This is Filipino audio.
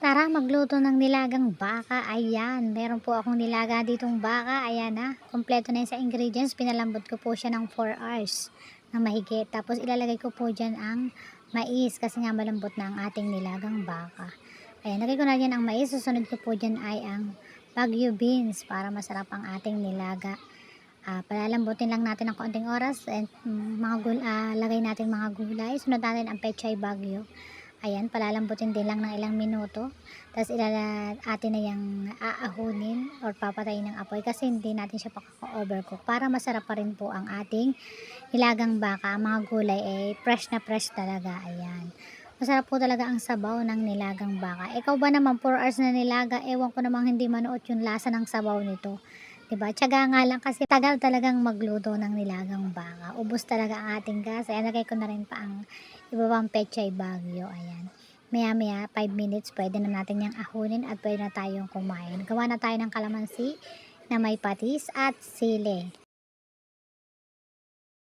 Tara magluto ng nilagang baka. Ayan, meron po akong nilaga ditong baka. Ayan na, kompleto na yun sa ingredients. Pinalambot ko po siya ng 4 hours na mahigit. Tapos ilalagay ko po dyan ang mais kasi nga malambot na ang ating nilagang baka. Ayan, lagay ko na dyan ang mais. Susunod ko po dyan ay ang Baguio beans para masarap ang ating nilaga. Palalambutin lang natin ng konting oras and lagay natin mga gulay. Sunod natin ang pechay Baguio. Ayan, palalambutin din lang ng ilang minuto. Tapos atin na yung aahunin or papatayin ng apoy kasi hindi natin siya pakaka-overcook para masarap pa rin po ang ating nilagang baka. Ang mga gulay fresh na fresh talaga. Ayan. Masarap po talaga ang sabaw ng nilagang baka. Ikaw ba naman 4 hours na nilaga, ewan ko namang hindi manuot yung lasa ng sabaw nito. 'Di ba? Tiyaga nga lang kasi tagal talagang magluto ng nilagang baka. Ubos talaga ang ating gas. Ayan, lagay ko na rin pa ang iba pang pechay Baguio. Ayan. Maya-maya 5 minutes pwede na natin yang ahunin at pwede na tayong kumain. Gawa na tayo ng kalamansi na may patis at sili.